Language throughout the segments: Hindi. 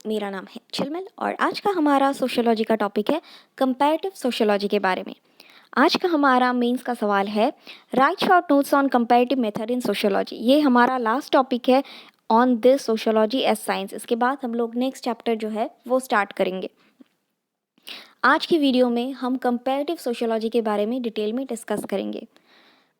मेरा नाम है चिलमिल और आज का हमारा सोशियोलॉजी का टॉपिक है कंपैरेटिव सोशियोलॉजी के बारे में। आज का हमारा मेंस का सवाल है write short notes on comparative method in sociology. ये हमारा लास्ट टॉपिक है on this sociology as science. इसके बाद हम लोग नेक्स्ट चैप्टर जो है वो स्टार्ट करेंगे। आज की वीडियो में हम कंपैरेटिव सोशियोलॉजी के बारे में डिटेल में डिस्कस करेंगे।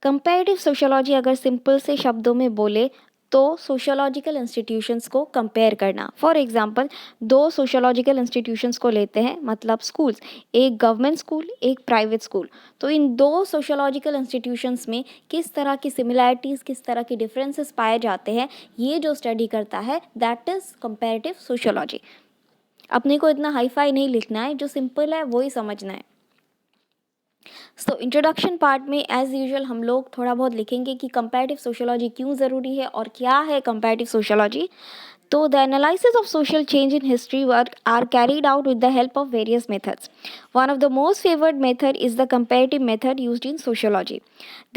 कंपैरेटिव सोशियोलॉजी अगर सिंपल से शब्दों में बोले तो सोशियोलॉजिकल इंस्टीट्यूशंस को कंपेयर करना। फॉर एग्जांपल दो सोशियोलॉजिकल इंस्टीट्यूशंस को लेते हैं, मतलब स्कूल्स, एक गवर्नमेंट स्कूल एक प्राइवेट स्कूल। तो इन दो सोशियोलॉजिकल इंस्टीट्यूशंस में किस तरह की सिमिलैरिटीज़ किस तरह की डिफरेंसेस पाए जाते हैं, ये जो स्टडी करता है दैट इज़ कंपैरेटिव सोशियोलॉजी। अपने को इतना हाई फाई नहीं लिखना है, जो सिंपल है वो ही समझना है। सो इंट्रोडक्शन पार्ट में एज यूजुअल हम लोग थोड़ा बहुत लिखेंगे कि कंपैरेटिव सोशियोलॉजी क्यों ज़रूरी है और क्या है कंपैरेटिव सोशियोलॉजी। तो the analysis of social change in history work are carried out with the help of various methods. One of the most favored method is the comparative method used in sociology.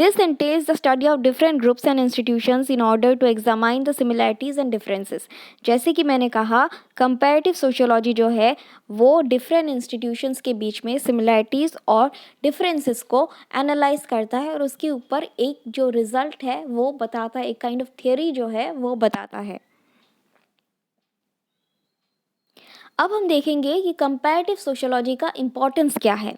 This entails the study of different groups and institutions in order to examine the similarities and differences. जैसे कि मैंने कहा comparative sociology जो है वो different institutions के बीच में similarities और differences को analyze करता है और उसके ऊपर एक जो result है वो बताता है, एक kind of theory जो है वो बताता है। अब हम देखेंगे कि कंपैरेटिव सोशियोलॉजी का इम्पोर्टेंस क्या है।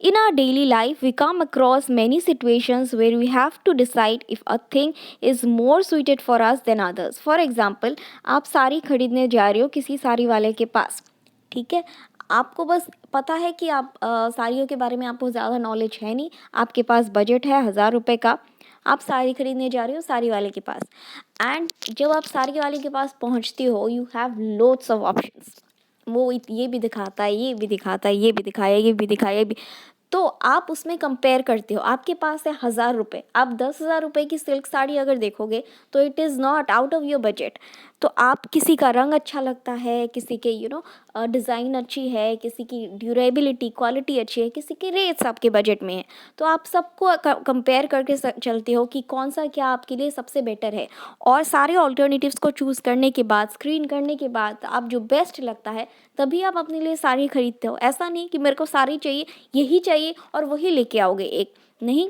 In our daily life, we come across many situations where we have to decide if a thing is more suited for us than others. For example, आप साड़ी खरीदने जा रहे हो किसी साड़ी वाले के पास, ठीक है। आपको बस पता है कि आप साड़ियों के बारे में आपको ज़्यादा नॉलेज है नहीं, आपके पास बजट है 1000 रुपये का, आप साड़ी खरीदने जा रहे हो साड़ी वाले के पास। एंड जब आप साड़ी वाले के पास पहुंचती हो, you have loads of options. वो ये भी दिखाता है, ये भी दिखाता है, ये भी दिखाया, ये भी दिखाया, ये भी। तो आप उसमें कंपेयर करते हो। आपके पास है 1000 रुपये, आप 10,000 रुपये की सिल्क साड़ी अगर देखोगे तो it is not out of your budget. तो आप किसी का रंग अच्छा लगता है, किसी के डिज़ाइन अच्छी है, किसी की ड्यूरेबिलिटी क्वालिटी अच्छी है, किसी के रेट्स आपके बजट में है। तो आप सबको कंपेयर करके चलते हो कि कौन सा क्या आपके लिए सबसे बेटर है। और सारे ऑल्टरनेटिव्स को चूज़ करने के बाद, स्क्रीन करने के बाद आप जो बेस्ट लगता है तभी आप अपने लिए साड़ी खरीदते हो। ऐसा नहीं कि मेरे को साड़ी चाहिए, यही चाहिए और वही लेके आओगे एक, नहीं।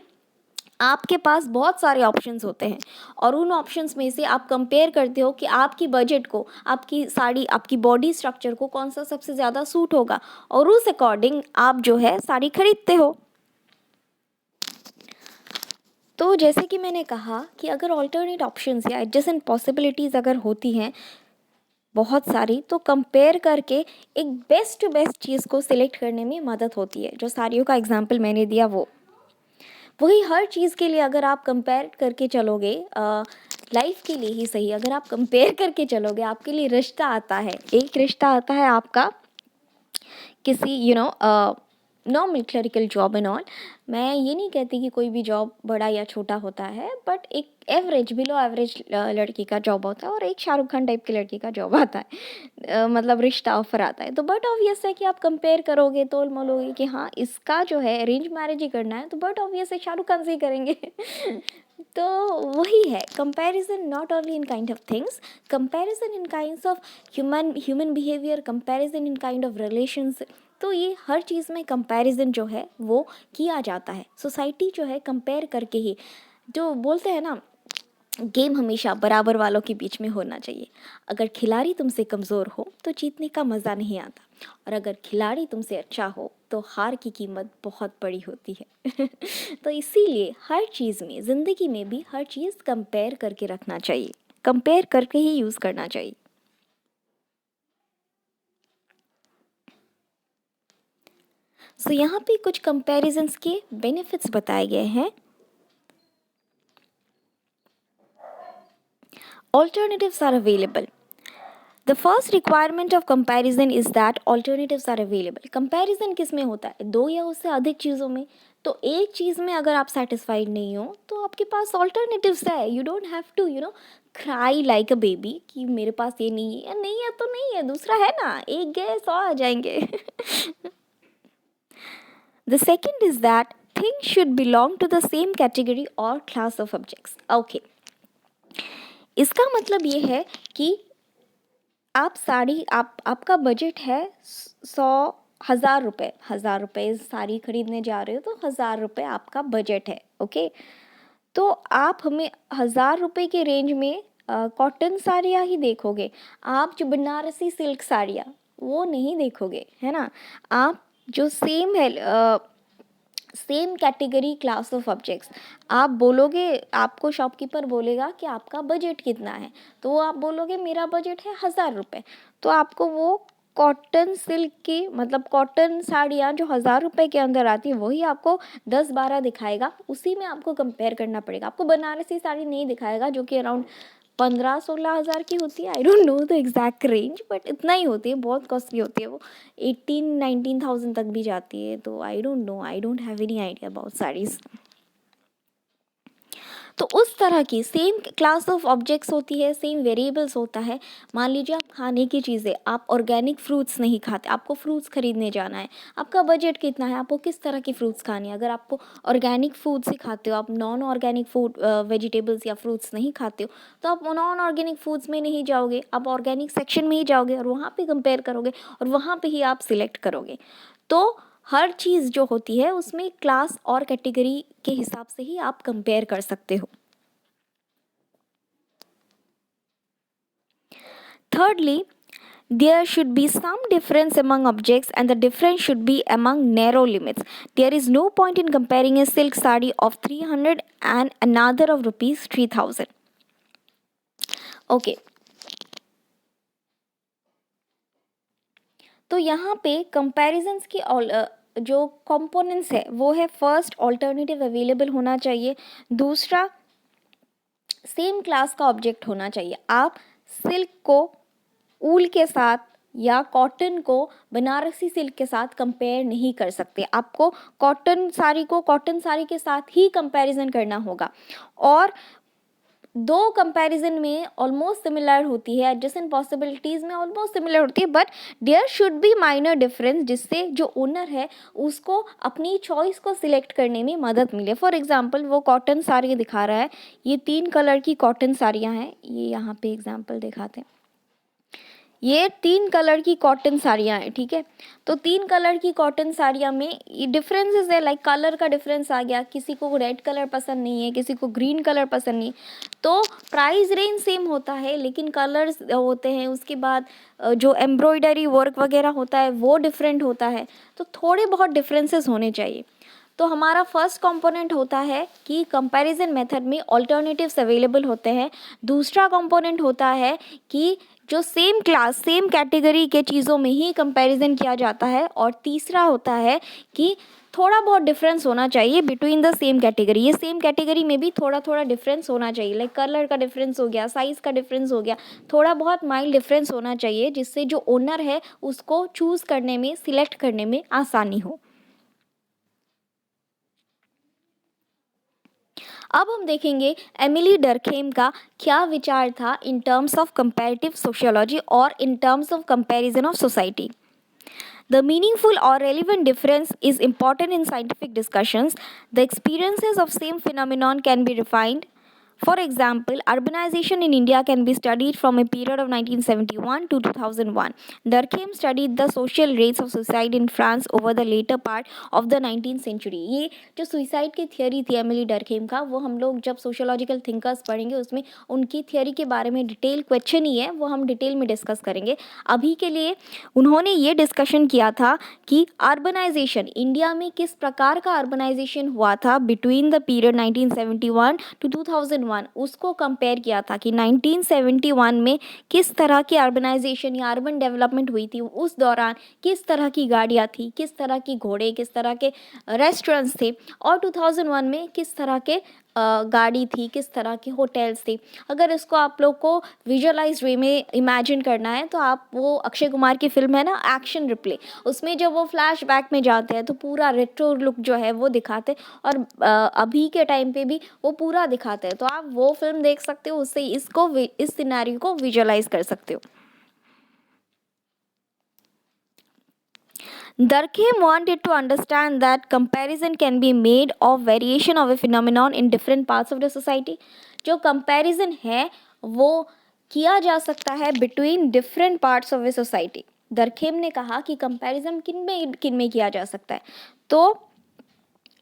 आपके पास बहुत सारे ऑप्शंस होते हैं और उन ऑप्शंस में से आप कंपेयर करते हो कि आपकी बजट को, आपकी साड़ी, आपकी बॉडी स्ट्रक्चर को कौन सा सबसे ज़्यादा सूट होगा और उस अकॉर्डिंग आप जो है साड़ी खरीदते हो। तो जैसे कि मैंने कहा कि अगर ऑल्टरनेट ऑप्शंस या एडजेसेंट पॉसिबिलिटीज़ अगर होती हैं बहुत सारी, तो कंपेयर करके एक बेस्ट बेस्ट चीज़ को सिलेक्ट करने में मदद होती है। जो साड़ियों का एग्जांपल मैंने दिया वो वही हर चीज़ के लिए अगर आप कंपेयर करके चलोगे, लाइफ के लिए ही सही, अगर आप कंपेयर करके चलोगे, आपके लिए रिश्ता आता है, एक रिश्ता आता है आपका किसी normal clerical job and all. मैं ये नहीं कहती कि कोई भी जॉब बड़ा या छोटा होता है, बट एक एवरेज बिलो एवरेज लड़की का जॉब होता है और एक शाहरुख खान टाइप की लड़की का जॉब आता है, मतलब रिश्ता ऑफर आता है। तो बट ऑब्वियस है कि आप कंपेयर करोगे तो बोलोगे कि हाँ इसका जो है अरेंज मैरिज ही करना है, तो बट ऑब्वियस है शाहरुख खान से ही करेंगे। तो वही है comparison, not only in kind of things, comparison in kinds of human behaviour, comparison in kind of relations. तो ये हर चीज़ में कंपैरिजन जो है वो किया जाता है। सोसाइटी जो है कंपेयर करके ही, जो बोलते हैं ना, गेम हमेशा बराबर वालों के बीच में होना चाहिए। अगर खिलाड़ी तुमसे कमज़ोर हो तो जीतने का मज़ा नहीं आता, और अगर खिलाड़ी तुमसे अच्छा हो तो हार की कीमत बहुत बड़ी होती है। तो इसीलिए हर चीज़ में, ज़िंदगी में भी हर चीज़ कंपेयर करके रखना चाहिए, कंपेयर करके ही यूज़ करना चाहिए। सो यहाँ पे कुछ कंपैरिजंस के बेनिफिट्स बताए गए हैं। Alternatives are available. The first requirement of comparison is that alternatives are available. Comparison किस में होता है? दो या उससे अधिक चीज़ों में। तो एक चीज़ में अगर आप सेटिस्फाइड नहीं हो तो आपके पास ऑल्टरनेटिव्स है। You don't have to cry like a baby कि मेरे पास ये नहीं है, नहीं है तो नहीं है, दूसरा है ना, एक गए 100 आ जाएंगे। The second is that things should belong to the same category or class of objects. Okay. इसका मतलब ये है कि आप साड़ी आपका बजट है 100,000 रुपये, 1,000 रुपये साड़ी खरीदने जा रहे हो तो 1,000 रुपये आपका बजट है, ओके। तो आप हमें 1,000 रुपये के रेंज में कॉटन साड़ियाँ ही देखोगे, आप जो बनारसी सिल्क साड़ियाँ वो नहीं देखोगे, है ना। आप जो same category class of objects आप बोलोगे, आपको शॉपकीपर बोलेगा कि आपका बजट कितना है, तो आप बोलोगे मेरा बजट है 1,000 रुपये, तो आपको वो कॉटन सिल्क की मतलब कॉटन साड़ियाँ जो 1,000 रुपये के अंदर आती है वही आपको 10-12 दिखाएगा, उसी में आपको कंपेयर करना पड़ेगा। आपको बनारसी साड़ी नहीं दिखाएगा जो कि अराउंड 15-16 हज़ार की होती है। I don't know the exact range, but इतना ही होती है, बहुत कॉस्टली होती है वो, 18-19 थाउजेंड तक भी जाती है। तो I don't know, I don't have any idea about saris. तो उस तरह की सेम क्लास ऑफ ऑब्जेक्ट्स होती है, सेम वेरिएबल्स होता है। मान लीजिए आप खाने की चीज़ें, आप ऑर्गेनिक फ्रूट्स नहीं खाते, आपको फ्रूट्स खरीदने जाना है, आपका बजट कितना है, आपको किस तरह की फ्रूट्स खानी है। अगर आपको ऑर्गेनिक फूड्स ही खाते हो, आप नॉन ऑर्गेनिक फूड वेजिटेबल्स या फ्रूट्स नहीं खाते हो, तो आप नॉन ऑर्गेनिक फूड्स में नहीं जाओगे, आप ऑर्गेनिक सेक्शन में ही जाओगे और वहाँ पे कंपेयर करोगे और वहाँ पे ही आप सिलेक्ट करोगे। तो हर चीज़ जो होती है उसमें क्लास और कैटेगरी के हिसाब से ही आप कंपेयर कर सकते हो। Thirdly, there should be some difference among objects and the difference should be among narrow limits. There is no point in comparing a silk sari of 300 and another of rupees 3,000. Okay. तो यहाँ पे कंपैरिजंस की जो कंपोनेंट्स है वो है, फर्स्ट ऑल्टरनेटिव अवेलेबल होना चाहिए, दूसरा सेम क्लास का ऑब्जेक्ट होना चाहिए। आप सिल्क को ऊल के साथ या कॉटन को बनारसी सिल्क के साथ कंपेयर नहीं कर सकते, आपको कॉटन साड़ी को कॉटन साड़ी के साथ ही कंपैरिजन करना होगा। और दो कंपैरिजन में ऑलमोस्ट सिमिलर होती है, एडजेसेंट पॉसिबिलिटीज़ में ऑलमोस्ट सिमिलर होती है, but there should be minor difference जिससे जो ओनर है उसको अपनी चॉइस को सिलेक्ट करने में मदद मिले। फॉर एग्जांपल वो कॉटन साड़ी दिखा रहा है, ये 3 कलर की कॉटन साड़ियाँ हैं, ये यहाँ पे एग्जांपल दिखाते हैं, ये 3 कलर की कॉटन साड़ियाँ हैं, ठीक है। तो 3 कलर की कॉटन साड़ियाँ में ये डिफरेंसेस है, लाइक कलर का डिफरेंस आ गया, किसी को रेड कलर पसंद नहीं है, किसी को ग्रीन कलर पसंद नहीं, तो प्राइस रेंज सेम होता है लेकिन कलर्स होते हैं, उसके बाद जो एम्ब्रॉयडरी वर्क वगैरह होता है वो डिफरेंट होता है, तो थोड़े बहुत डिफरेंसेस होने चाहिए। तो हमारा फर्स्ट कंपोनेंट होता है कि कंपैरिजन मेथड में ऑल्टरनेटिव्स अवेलेबल होते हैं, दूसरा कंपोनेंट होता है कि जो सेम क्लास सेम कैटेगरी के चीज़ों में ही कंपैरिजन किया जाता है, और तीसरा होता है कि थोड़ा बहुत डिफरेंस होना चाहिए बिटवीन द सेम कैटेगरी। ये सेम कैटेगरी में भी थोड़ा थोड़ा डिफरेंस होना चाहिए, लाइक कलर का डिफरेंस हो गया, साइज़ का डिफरेंस हो गया, थोड़ा बहुत माइल्ड डिफरेंस होना चाहिए जिससे जो ओनर है उसको चूज़ करने में, सिलेक्ट करने में आसानी हो। अब हम देखेंगे एमिली डर्खेम का क्या विचार था in terms of comparative sociology और in terms of comparison of society. The meaningful or relevant difference is important in scientific discussions. The experiences of same phenomenon can be refined. For example, urbanization in India can be studied from a period of 1971 to 2001. Durkheim studied the social rates of suicide in France over the later part of the 19th century. ये जो सुइसाइड की थियोरी थी एमिली डरखेम का, वो हम लोग जब सोशियोलॉजिकल थिंकर्स पढ़ेंगे उसमें उनकी थियोरी के बारे में डिटेल क्वेश्चन ही है, वो हम डिटेल में डिस्कस करेंगे। अभी के लिए उन्होंने ये डिस्कशन किया था कि अर्बनाइजेशन इंडिया में किस प्रकार का अर्बनाइजेशन हुआ था बिटवीन द पीरियड 1971 टू 2001, उसको कंपेयर किया था कि 1971 में किस तरह की अर्बनाइजेशन या अर्बन डेवलपमेंट हुई थी, उस दौरान किस तरह की गाड़ियाँ थी, किस तरह की घोड़े, किस तरह के रेस्टोरेंट्स थे, और 2001 में किस तरह के गाड़ी थी, किस तरह के होटल्स थे। अगर इसको आप लोग को विजुअलाइज वे में इमेजिन करना है तो आप वो अक्षय कुमार की फिल्म है ना एक्शन रिप्ले, उसमें जब वो फ्लैश बैक में जाते हैं तो पूरा रेट्रो लुक जो है वो दिखाते हैं, और अभी के टाइम पे भी वो पूरा दिखाते हैं। तो आप वो फिल्म देख सकते हो, उससे इस सिनेरियो को विजुअलाइज कर सकते हो। Durkheim wanted to understand that comparison can be made of variation of a phenomenon in different parts of the society. जो comparison है वो किया जा सकता है between different parts of a society. Durkheim ने कहा कि कंपैरिजन किन में किया जा सकता है, तो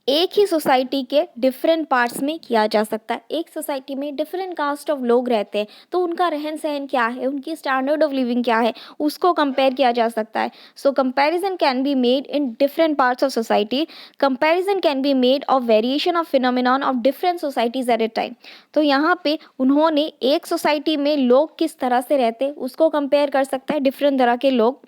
एक ही सोसाइटी के डिफरेंट पार्ट्स में किया जा सकता है। एक सोसाइटी में डिफरेंट कास्ट ऑफ लोग रहते हैं, तो उनका रहन सहन क्या है, उनकी स्टैंडर्ड ऑफ लिविंग क्या है, उसको कंपेयर किया जा सकता है। So comparison can be made in different parts of society. Comparison can be made of variation of phenomenon of different societies at a time. तो यहाँ पे उन्होंने एक सोसाइटी में लोग किस तरह से रहते हैं उसको कंपेयर कर सकता है, डिफरेंट तरह के लोग,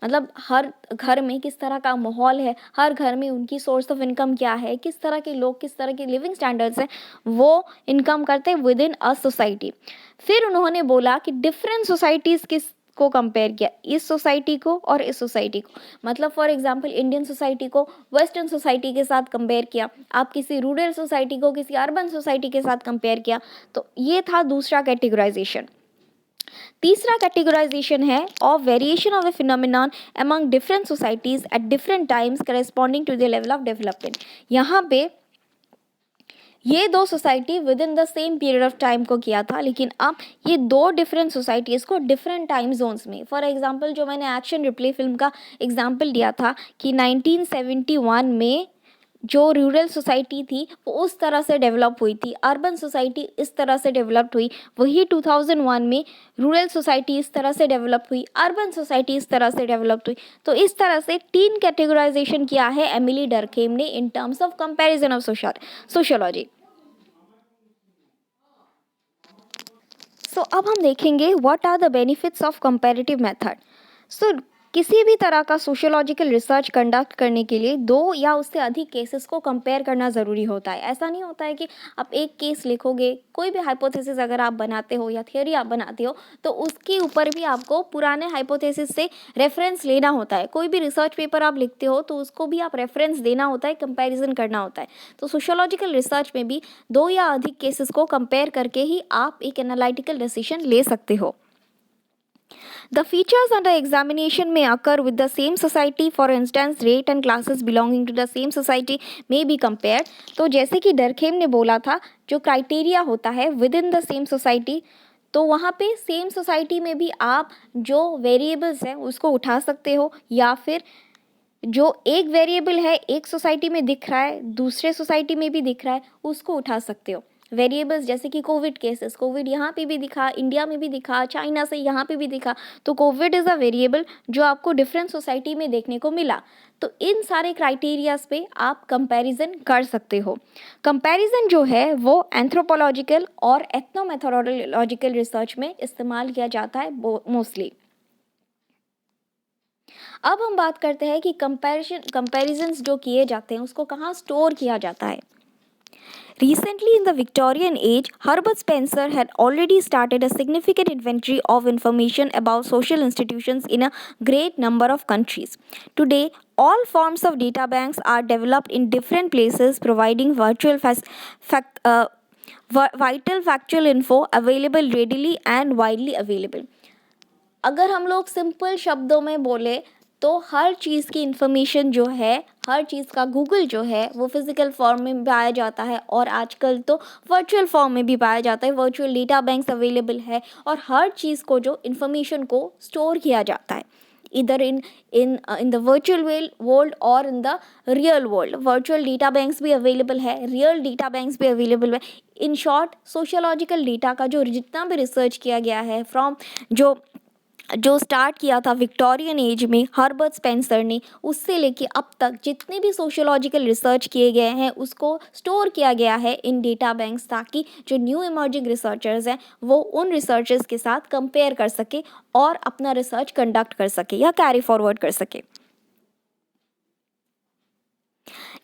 मतलब हर घर में किस तरह का माहौल है, हर घर में उनकी सोर्स ऑफ इनकम क्या है, किस तरह के लोग, किस तरह के लिविंग स्टैंडर्ड्स हैं वो इनकम करते हैं विद इन अ सोसाइटी। फिर उन्होंने बोला कि डिफरेंट सोसाइटीज़ किस को कंपेयर किया, इस सोसाइटी को और इस सोसाइटी को। मतलब फॉर एग्जांपल इंडियन सोसाइटी को वेस्टर्न सोसाइटी के साथ कंपेयर किया, आप किसी रूरल सोसाइटी को किसी अर्बन सोसाइटी के साथ कंपेयर किया। तो ये था दूसरा कैटेगराइजेशन। तीसरा कैटेगराइजेशन है of variation of a phenomenon among different societies at different times corresponding to the level of development. यहाँ पे ये दो society within the same period of time को किया था, लेकिन अब ये दो डिफरेंट सोसाइटीज़ को डिफरेंट टाइम जोन्स में। फॉर एग्जांपल जो मैंने एक्शन रिप्ले फिल्म का एग्जांपल दिया था कि 1971 में जो रूरल सोसाइटी थी वो उस तरह से डेवलप हुई थी, अर्बन सोसाइटी इस तरह से डेवलप हुई। वही 2001 में रूरल सोसाइटी इस तरह से डेवलप हुई, अर्बन सोसाइटी इस तरह से डेवलप हुई। तो इस तरह से तीन कैटेगराइजेशन किया है एमिली डर्खेम ने in terms of comparison of sociology. So अब हम देखेंगे what are the benefits of comparative method. So किसी भी तरह का सोशियोलॉजिकल रिसर्च कंडक्ट करने के लिए दो या उससे अधिक केसेस को कंपेयर करना ज़रूरी होता है। ऐसा नहीं होता है कि आप एक केस लिखोगे, कोई भी हाइपोथेसिस अगर आप बनाते हो या थियोरी आप बनाते हो तो उसके ऊपर भी आपको पुराने हाइपोथेसिस से रेफरेंस लेना होता है। कोई भी रिसर्च पेपर आप लिखते हो तो उसको भी आप रेफरेंस देना होता है, कंपैरिजन करना होता है। तो सोशियोलॉजिकल रिसर्च में भी दो या अधिक केसेस को कंपेयर करके ही आप एक एनालिटिकल डिसीजन ले सकते हो। The features under examination may occur with the same society. For instance, rate and classes belonging to the same society may be compared. तो जैसे कि डरखेम ने बोला था, जो क्राइटेरिया होता है with in the same society, तो वहाँ पे सेम सोसाइटी में भी आप जो वेरिएबल्स हैं उसको उठा सकते हो, या फिर जो एक वेरिएबल है एक सोसाइटी में दिख रहा है दूसरे सोसाइटी में भी दिख रहा है उसको उठा सकते हो। वेरिएबल्स जैसे कि कोविड केसेस, कोविड यहाँ पे भी दिखा, इंडिया में भी दिखा, चाइना से यहाँ पे भी दिखा, तो कोविड इज़ अ वेरिएबल जो आपको डिफरेंट सोसाइटी में देखने को मिला। तो इन सारे क्राइटेरियाज पे आप कंपैरिजन कर सकते हो। कंपैरिजन जो है वो एंथ्रोपोलॉजिकल और एथनोमेथोडोलॉजिकल रिसर्च में इस्तेमाल किया जाता है मोस्टली। अब हम बात करते हैं कि कंपैरिजन्स जो किए जाते हैं उसको कहाँ स्टोर किया जाता है। Recently, in the Victorian age, Herbert Spencer had already started a significant inventory of information about social institutions in a great number of countries. Today, all forms of data banks are developed in different places, providing vital factual info available readily and widely available. अगर हम लोग सिंपल शब्दों में बोले तो हर चीज़ की इन्फॉर्मेशन जो है, हर चीज़ का गूगल जो है वो फिज़िकल फॉर्म में पाया जाता है और आजकल तो वर्चुअल फॉर्म में भी पाया जाता है। वर्चुअल डेटा बैंक्स अवेलेबल है और हर चीज़ को जो इन्फॉर्मेशन को स्टोर किया जाता है इधर इन द वर्चुअल वर्ल्ड और in the real world. Virtual data banks भी अवेलेबल है, रियल डेटा बैंक्स भी अवेलेबल है। इन शॉर्ट सोशियोलॉजिकल डेटा का जो जितना भी रिसर्च किया गया है फ्रॉम जो स्टार्ट किया था विक्टोरियन एज में हर्बर्ट स्पेंसर ने, उससे लेके अब तक जितने भी सोशियोलॉजिकल रिसर्च किए गए हैं उसको स्टोर किया गया है इन डेटा बैंक्स, ताकि जो न्यू इमर्जिंग रिसर्चर्स हैं वो उन रिसर्चर्स के साथ कंपेयर कर सके और अपना रिसर्च कंडक्ट कर सके या कैरी फॉरवर्ड कर सके।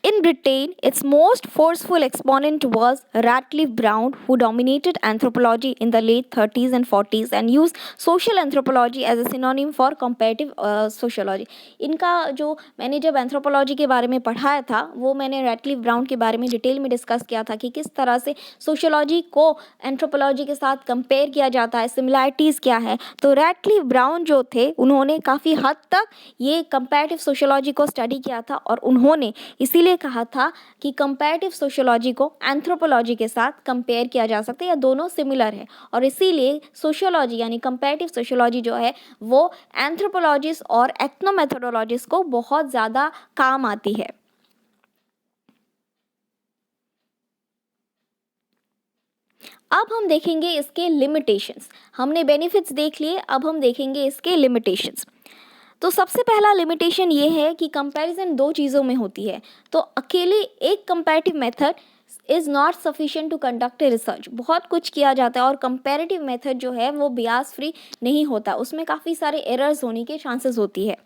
In Britain, its most forceful exponent was Ratcliffe Brown, who dominated anthropology in the late 30s and 40s and used social anthropology as a synonym for comparative sociology. इनका जो मैंने जब एंथ्रोपोलॉजी के बारे में पढ़ाया था वो मैंने रैटक्लिफ ब्राउन के बारे में डिटेल में डिस्कस किया था कि किस तरह से सोशियोलॉजी को एंथ्रोपोलॉजी के साथ कंपेयर किया जाता है, सिमिलैरिटीज़ क्या है। तो रैटक्लिफ ब्राउन जो थे उन्होंने काफ़ी हद तक ये कंपैरेटिव सोशियोलॉजी को स्टडी किया था और उन्होंने इसीलिए इसीलिए कहा था कि कंपैरेटिव सोशियोलॉजी को एंथ्रोपोलॉजी के साथ कंपेयर किया जा सकता है या दोनों सिमिलर है, और इसीलिए सोशियोलॉजी यानी कंपैरेटिव सोशियोलॉजी जो है वो एंथ्रोपोलॉजिस्ट और एथनोमेथोडोलॉजिस्ट को बहुत ज़्यादा काम आती है। अब हम देखेंगे इसके लिमिटेशंस। हमने बेनिफिट्स देख लिए, अब हम देखेंगे इसके लिमिटेशंस। तो सबसे पहला लिमिटेशन ये है कि कंपैरिजन दो चीज़ों में होती है। तो अकेले एक comparative method is not sufficient to conduct a research. बहुत कुछ किया जाता है और कंपैरेटिव मेथड जो है वो बियास फ्री नहीं होता, उसमें काफ़ी सारे एरर्स होने के चांसेस होती है।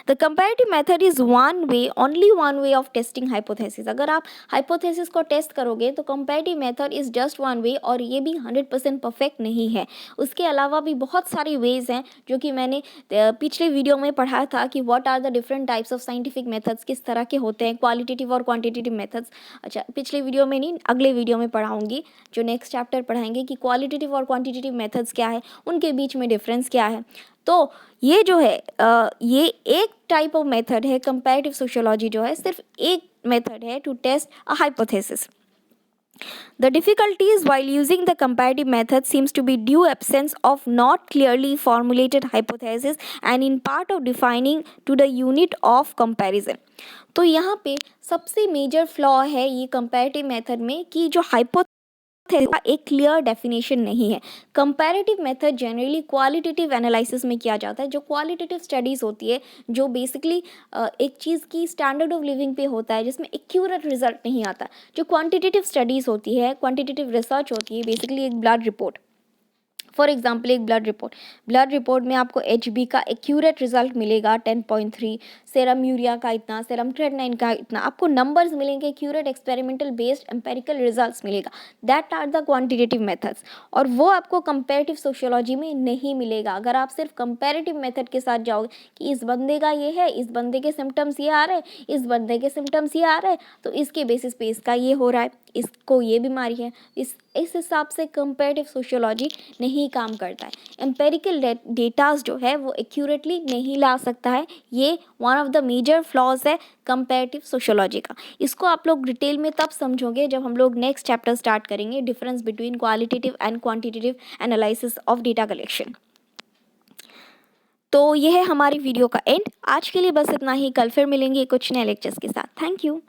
The comparative method is one way, only one way of testing hypothesis. अगर आप हाइपोथेसिस को टेस्ट करोगे तो comparative method is just one way, और ये भी 100% परफेक्ट नहीं है। उसके अलावा भी बहुत सारी वेज हैं जो कि मैंने पिछले वीडियो में पढ़ा था कि what are the different types of scientific methods, किस तरह के होते हैं, क्वालिटेटिव और क्वांटिटेटिव मेथड्स। अच्छा, पिछले वीडियो में नहीं, अगले वीडियो में पढ़ाऊँगी, जो नेक्स्ट चैप्टर पढ़ाएंगे कि क्वालिटेटिव और क्वांटिटेटिव मेथड्स क्या है, उनके बीच में डिफरेंस क्या है। तो ये जो है ये एक टाइप ऑफ मेथड है। कंपैरेटिव सोशियोलॉजी जो है सिर्फ एक मेथड है to test a hypothesis. The difficulties while using the comparative method seems to be due absence of not clearly formulated hypothesis and in part of defining to the unit of comparison। तो यहाँ पे सबसे मेजर फ्लॉ है ये कंपैरेटिव मेथड में कि जो हाइपोथेसिस का एक क्लियर डेफिनेशन नहीं है। Comparative method generally qualitative analysis में किया जाता है। जो क्वालिटेटिव स्टडीज़ होती है, जो बेसिकली एक चीज़ की स्टैंडर्ड ऑफ लिविंग पे होता है, जिसमें एक्यूरेट रिजल्ट नहीं आता। जो क्वांटिटेटिव स्टडीज़ होती है, क्वांटिटेटिव रिसर्च होती है, बेसिकली एक ब्लड रिपोर्ट, फॉर एग्जाम्पल एक ब्लड रिपोर्ट में आपको HB का एक्यूरेट रिजल्ट मिलेगा 10.3, सेरम यूरिया का इतना, सेरम क्रेटनाइन का इतना, आपको नंबर्स मिलेंगे, accurate experimental based empirical results मिलेगा। That are the quantitative methods, और वो आपको कंपैरेटिव सोशियोलॉजी में नहीं मिलेगा। अगर आप सिर्फ कंपैरेटिव मेथड के साथ जाओगे कि इस बंदे का ये है, इस बंदे के सिम्टम्स ये आ रहे हैं, इस बंदे के सिम्टम्स ये आ रहे हैं, तो इसके बेसिस पे इसका ये हो रहा है, इसको ये बीमारी है, इस हिसाब से कंपैरेटिव सोशियोलॉजी नहीं काम करता है। एम्पेरिकल डेटास जो है वो एक्यूरेटली नहीं ला सकता है। ये one of the major flaws है कंपैरेटिव सोशियोलॉजी का। इसको आप लोग डिटेल में तब समझोगे जब हम लोग नेक्स्ट चैप्टर स्टार्ट करेंगे, difference between qualitative and quantitative analysis of data collection. तो ये है हमारी वीडियो का एंड। आज के लिए बस इतना ही, कल फिर मिलेंगे कुछ नए लेक्चर्स के साथ। Thank you.